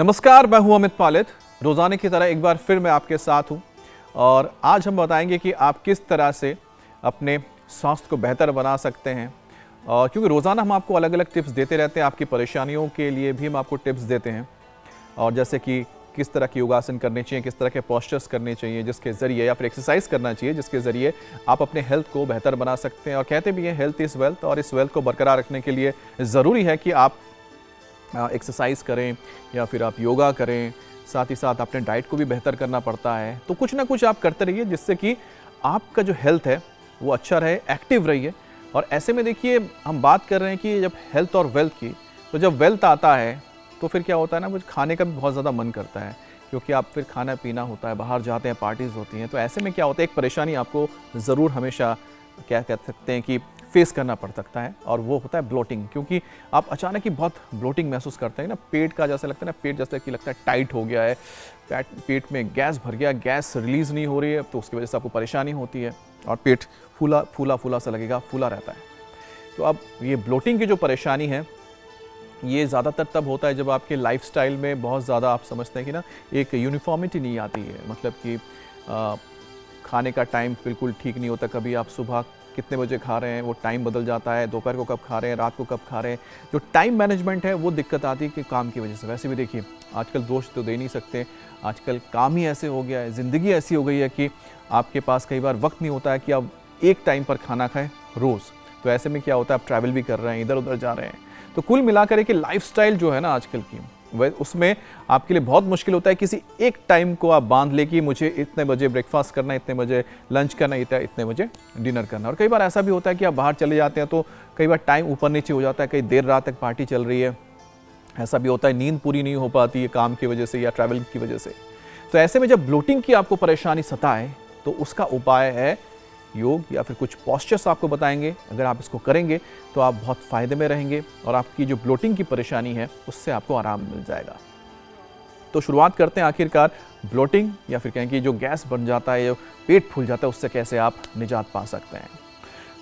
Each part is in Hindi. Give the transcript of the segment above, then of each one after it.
नमस्कार, मैं हूं अमित पालित। रोजाना की तरह एक बार फिर मैं आपके साथ हूं और आज हम बताएंगे कि आप किस तरह से अपने स्वास्थ्य को बेहतर बना सकते हैं। और क्योंकि रोज़ाना हम आपको अलग अलग टिप्स देते रहते हैं, आपकी परेशानियों के लिए भी हम आपको टिप्स देते हैं। और जैसे कि किस तरह के योगासन करने चाहिए, किस तरह के पोस्चर्स करने चाहिए जिसके ज़रिए, या फिर एक्सरसाइज करना चाहिए जिसके ज़रिए आप अपने हेल्थ को बेहतर बना सकते हैं। और कहते भी हैं हेल्थ इज़ वेल्थ, और इस वेल्थ को बरकरार रखने के लिए ज़रूरी है कि आप एक्सरसाइज करें या फिर आप योगा करें। साथ ही साथ अपने डाइट को भी बेहतर करना पड़ता है। तो कुछ ना कुछ आप करते रहिए जिससे कि आपका जो हेल्थ है वो अच्छा रहे, एक्टिव रहिए। और ऐसे में देखिए, हम बात कर रहे हैं कि जब हेल्थ और वेल्थ की, तो जब वेल्थ आता है तो फिर क्या होता है ना, कुछ खाने का भी बहुत ज़्यादा मन करता है, क्योंकि आप फिर खाना पीना होता है, बाहर जाते हैं, पार्टीज़ होती हैं। तो ऐसे में क्या होता है, एक परेशानी आपको ज़रूर हमेशा क्या कह सकते हैं कि फेस करना पड़ सकता है, और वो होता है ब्लोटिंग। क्योंकि आप अचानक ही बहुत ब्लोटिंग महसूस करते हैं ना, पेट का जैसा लगता है ना, पेट जैसा कि लगता है टाइट हो गया है, पेट में गैस भर गया, गैस रिलीज़ नहीं हो रही है, तो उसकी वजह से आपको परेशानी होती है और पेट फूला सा लगेगा, फूला रहता है। तो अब ये ब्लोटिंग की जो परेशानी है, ये ज़्यादातर तब होता है जब आपके लाइफस्टाइल में बहुत ज़्यादा आप समझते हैं कि ना एक यूनिफॉर्मिटी नहीं आती है। मतलब कि खाने का टाइम बिल्कुल ठीक नहीं होता। कभी आप सुबह कितने बजे खा रहे हैं वो टाइम बदल जाता है, दोपहर को कब खा रहे हैं, रात को कब खा रहे हैं। जो टाइम मैनेजमेंट है वो दिक्कत आती है कि काम की वजह से। वैसे भी देखिए, आजकल दोष तो दे नहीं सकते, आजकल काम ही ऐसे हो गया है, ज़िंदगी ऐसी हो गई है कि आपके पास कई बार वक्त नहीं होता है कि आप एक टाइम पर खाना खाएं रोज़। तो ऐसे में क्या होता है, आप ट्रैवल भी कर रहे हैं, इधर उधर जा रहे हैं। तो कुल मिलाकर एक लाइफस्टाइल जो है ना आजकल की, वह उसमें आपके लिए बहुत मुश्किल होता है किसी एक टाइम को आप बांध ले कि मुझे इतने बजे ब्रेकफास्ट करना है, इतने बजे लंच करना है, इतने बजे डिनर करना। और कई बार ऐसा भी होता है कि आप बाहर चले जाते हैं तो कई बार टाइम ऊपर नीचे हो जाता है, कई देर रात तक पार्टी चल रही है। ऐसा भी होता है, नींद पूरी नहीं हो पाती है काम की वजह से या ट्रैवल की वजह से। तो ऐसे में जब ब्लोटिंग की आपको परेशानी सताए, तो उसका उपाय है योग, या फिर कुछ पोस्चर्स आपको बताएंगे। अगर आप इसको करेंगे तो आप बहुत फ़ायदे में रहेंगे और आपकी जो ब्लोटिंग की परेशानी है उससे आपको आराम मिल जाएगा। तो शुरुआत करते हैं आखिरकार ब्लोटिंग, या फिर कहें कि जो गैस बन जाता है, जो पेट फूल जाता है, उससे कैसे आप निजात पा सकते हैं।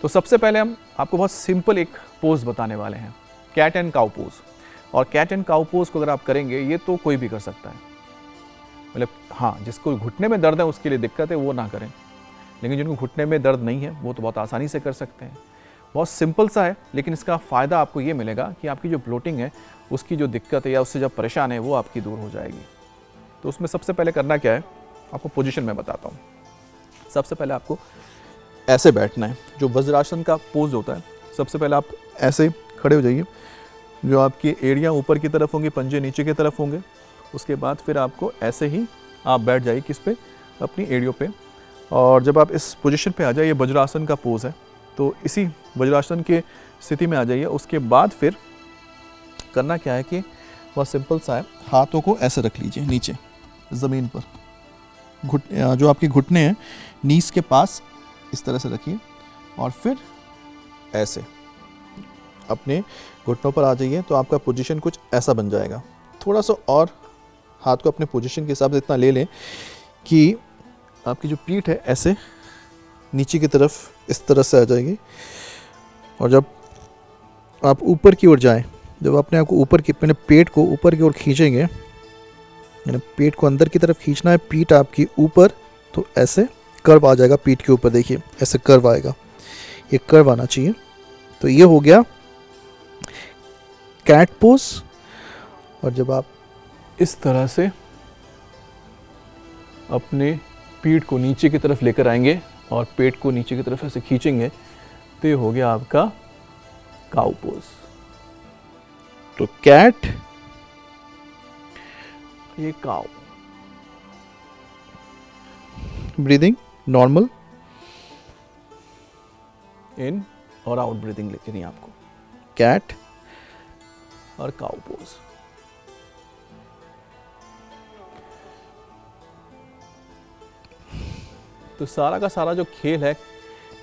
तो सबसे पहले हम आपको बहुत सिंपल एक पोज बताने वाले हैं, कैट एंड काउ पोज। और कैट एंड काउ पोज को अगर आप करेंगे, ये तो कोई भी कर सकता है। मतलब हाँ, जिसको घुटने में दर्द है उसके लिए दिक्कत है, वो ना करें। लेकिन जिनको घुटने में दर्द नहीं है वो तो बहुत आसानी से कर सकते हैं। बहुत सिंपल सा है, लेकिन इसका फ़ायदा आपको ये मिलेगा कि आपकी जो ब्लोटिंग है, उसकी जो दिक्कत है या उससे जब परेशान है, वो आपकी दूर हो जाएगी। तो उसमें सबसे पहले करना क्या है, आपको पोजीशन में बताता हूँ। सबसे पहले आपको ऐसे बैठना है, जो वज्रासन का पोज होता है। सबसे पहले आप ऐसे खड़े हो जाइए, जो आपकी एड़ियाँ ऊपर की तरफ होंगी, पंजे नीचे की तरफ होंगे। उसके बाद फिर आपको ऐसे ही आप बैठ जाइए, किस पे, अपनी एड़ियों पे। और जब आप इस पोजीशन पे आ जाइए, वज्रासन का पोज है, तो इसी वज्रासन के स्थिति में आ जाइए। उसके बाद फिर करना क्या है कि बहुत सिंपल सा है, हाथों को ऐसे रख लीजिए नीचे ज़मीन पर। जो आपके घुटने हैं नीस के पास इस तरह से रखिए, और फिर ऐसे अपने घुटनों पर आ जाइए। तो आपका पोजीशन कुछ ऐसा बन जाएगा। थोड़ा सा और हाथ को अपने पोजीशन के हिसाब से इतना ले लें कि आपकी जो पीठ है ऐसे नीचे की तरफ इस तरह से आ जाएगी। और जब आप ऊपर की ओर जाएं, जब अपने आप को ऊपर की, अपने पेट को ऊपर की ओर खींचेंगे, यानी पेट को अंदर की तरफ खींचना है, पीठ आपकी ऊपर, तो ऐसे कर्व आ जाएगा पीठ के ऊपर। देखिए ऐसे कर्व आएगा, ये कर्व आना चाहिए। तो ये हो गया कैट पोज। और जब आप इस तरह से अपने पीठ को नीचे की तरफ लेकर आएंगे और पेट को नीचे की तरफ ऐसे खींचेंगे, तो ये हो गया आपका काउ पोज। तो कैट, ये काउ। ब्रीदिंग नॉर्मल, इन और आउट ब्रीदिंग लेके आपको, कैट और काउ पोज। तो सारा का सारा जो खेल है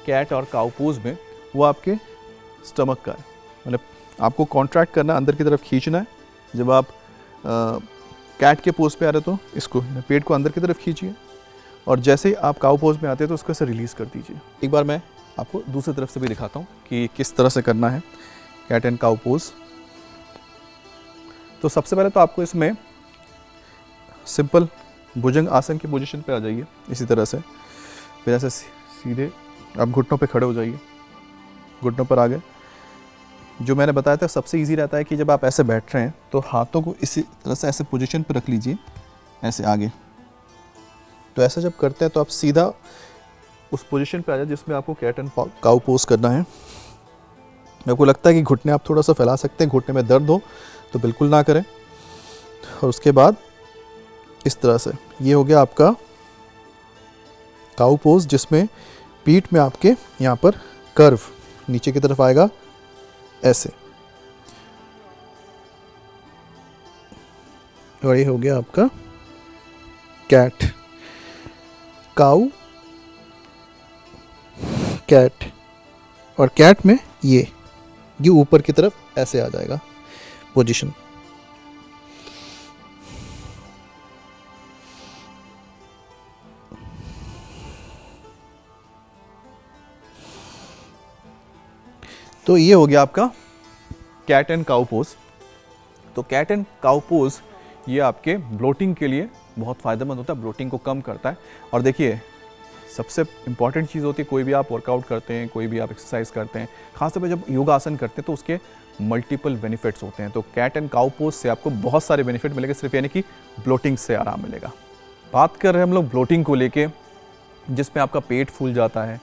कैट और काउ पोज में, वो आपके स्टमक का है। मतलब आपको कॉन्ट्रैक्ट करना, अंदर की तरफ खींचना है। जब आप कैट के पोज पे आ रहे हो तो इसको, पेट को अंदर की तरफ खींचिए, और जैसे ही आप काउ पोज में आते हैं तो उसको ऐसे रिलीज़ कर दीजिए। एक बार मैं आपको दूसरी तरफ से भी दिखाता हूँ कि किस तरह से करना है कैट एंड काउ पोज। तो सबसे पहले तो आपको इसमें सिंपल भुजंग आसन की पोजीशन पे आ जाइए इसी तरह से। फिर ऐसे सीधे आप घुटनों पे खड़े हो जाइए, घुटनों पर आ गए। जो मैंने बताया था सबसे इजी रहता है कि जब आप ऐसे बैठ रहे हैं तो हाथों को इसी तरह से ऐसे पोजीशन पे रख लीजिए, ऐसे आगे। तो ऐसा जब करते हैं तो आप सीधा उस पोजीशन पे आ जाए जिसमें आपको कैट एंड काउ पोज करना है। आपको लगता है कि घुटने आप थोड़ा सा फैला सकते हैं, घुटने में दर्द हो तो बिल्कुल ना करें। और उसके बाद इस तरह से, ये हो गया आपका काउ पोज, जिसमें पीठ में आपके यहाँ पर कर्व नीचे की तरफ आएगा ऐसे। और ये हो गया आपका कैट, काउ, कैट। और कैट में ये ऊपर की तरफ ऐसे आ जाएगा पोजीशन। तो ये हो गया आपका कैट एंड काउ पोज। तो कैट एंड काउ पोज ये आपके ब्लोटिंग के लिए बहुत फ़ायदेमंद होता है, ब्लोटिंग को कम करता है। और देखिए सबसे इम्पॉर्टेंट चीज़ होती है, कोई भी आप वर्कआउट करते हैं, कोई भी आप एक्सरसाइज करते हैं, खासतौर पे जब योगासन करते हैं तो उसके मल्टीपल बेनिफिट्स होते हैं। तो कैट एंड काउ पोज से आपको बहुत सारे बेनिफिट मिलेंगे, सिर्फ यानी कि ब्लोटिंग से आराम मिलेगा। बात कर रहे हैं हम लोग ब्लोटिंग को लेके, जिसमें आपका पेट फूल जाता है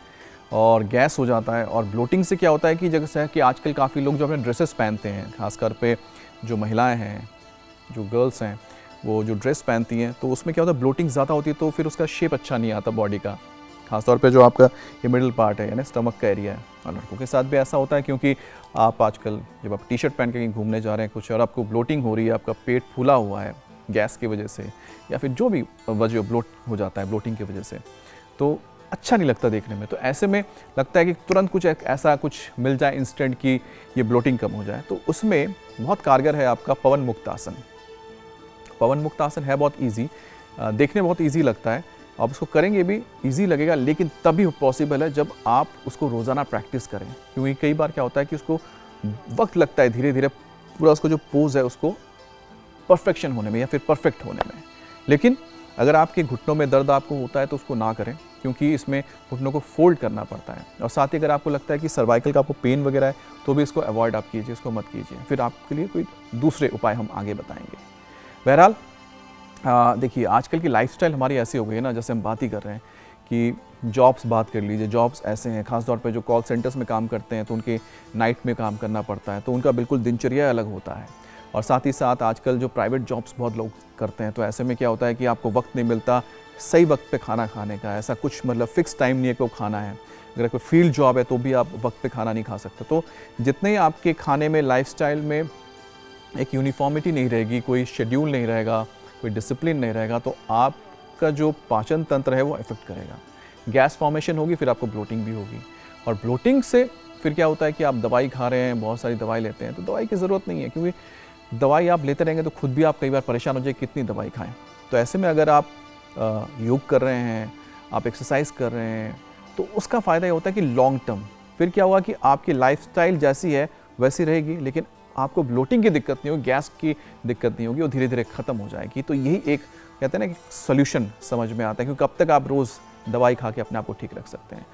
और गैस हो जाता है। और ब्लोटिंग से क्या होता है कि जैसे कि आजकल काफ़ी लोग जो अपने ड्रेसेस पहनते हैं, खासकर पे जो महिलाएं हैं, जो गर्ल्स हैं, वो जो ड्रेस पहनती हैं, तो उसमें क्या होता है ब्लोटिंग ज़्यादा होती है तो फिर उसका शेप अच्छा नहीं आता बॉडी का, खासतौर पे जो आपका ये मिडिल पार्ट है यानी स्टमक का एरिया है। और लड़कों के साथ भी ऐसा होता है, क्योंकि आप आजकल जब आप टी शर्ट पहन के कहीं घूमने जा रहे हैं कुछ और आपको ब्लोटिंग हो रही है, आपका पेट फूला हुआ है गैस की वजह से या फिर जो भी वजह ब्लोट हो जाता है ब्लोटिंग की वजह से, तो अच्छा नहीं लगता देखने में। तो ऐसे में लगता है कि तुरंत कुछ ऐसा कुछ मिल जाए इंस्टेंट कि ये ब्लोटिंग कम हो जाए। तो उसमें बहुत कारगर है आपका पवन मुक्त आसन। पवन मुक्त आसन है बहुत ईजी, देखने बहुत ईजी लगता है, आप उसको करेंगे भी ईजी लगेगा, लेकिन तभी पॉसिबल है जब आप उसको रोज़ाना प्रैक्टिस करें। क्योंकि कई बार क्या होता है कि उसको वक्त लगता है धीरे धीरे पूरा उसको जो पोज है उसको परफेक्शन होने में या फिर परफेक्ट होने में। लेकिन अगर आपके घुटनों में दर्द आपको होता है तो उसको ना करें, क्योंकि इसमें घुटनों को फोल्ड करना पड़ता है। और साथ ही अगर आपको लगता है कि सर्वाइकल का आपको पेन वगैरह है तो भी इसको अवॉइड आप कीजिए, इसको मत कीजिए। फिर आपके लिए कोई दूसरे उपाय हम आगे बताएंगे। बहरहाल देखिए आजकल की लाइफस्टाइल हमारी ऐसी हो गई है ना, जैसे हम बात ही कर रहे हैं कि जॉब्स बात कर लीजिए, जॉब्स ऐसे हैं खासतौर पे जो कॉल सेंटर्स में काम करते हैं तो उनके नाइट में काम करना पड़ता है, तो उनका बिल्कुल दिनचर्या अलग होता है। और साथ ही साथ आजकल जो प्राइवेट जॉब्स बहुत लोग करते हैं, तो ऐसे में क्या होता है कि आपको वक्त नहीं मिलता सही वक्त पे खाना खाने का, ऐसा कुछ मतलब फिक्स टाइम नहीं है कि वो खाना है। अगर कोई फील्ड जॉब है तो भी आप वक्त पे खाना नहीं खा सकते। तो जितने ही आपके खाने में लाइफस्टाइल में एक यूनिफॉर्मिटी नहीं रहेगी, कोई शेड्यूल नहीं रहेगा, कोई डिसिप्लिन नहीं रहेगा, तो आपका जो पाचन तंत्र है वो इफेक्ट करेगा, गैस फॉर्मेशन होगी, फिर आपको ब्लोटिंग भी होगी। और ब्लोटिंग से फिर क्या होता है कि आप दवाई खा रहे हैं, बहुत सारी दवाई लेते हैं, तो दवाई की ज़रूरत नहीं है, क्योंकि दवाई आप लेते रहेंगे तो खुद भी आप कई बार परेशान हो जाए कितनी दवाई खाएं। तो ऐसे में अगर आप योग कर रहे हैं, आप एक्सरसाइज कर रहे हैं, तो उसका फ़ायदा ये होता है कि लॉन्ग टर्म फिर क्या हुआ कि आपकी लाइफस्टाइल जैसी है वैसी रहेगी, लेकिन आपको ब्लोटिंग की दिक्कत नहीं होगी, गैस की दिक्कत नहीं होगी, वो धीरे धीरे ख़त्म हो जाएगी। तो यही एक कहते हैं ना कि सोल्यूशन समझ में आता है, क्योंकि कब तक आप रोज़ दवाई खा के अपने आप को ठीक रख सकते हैं।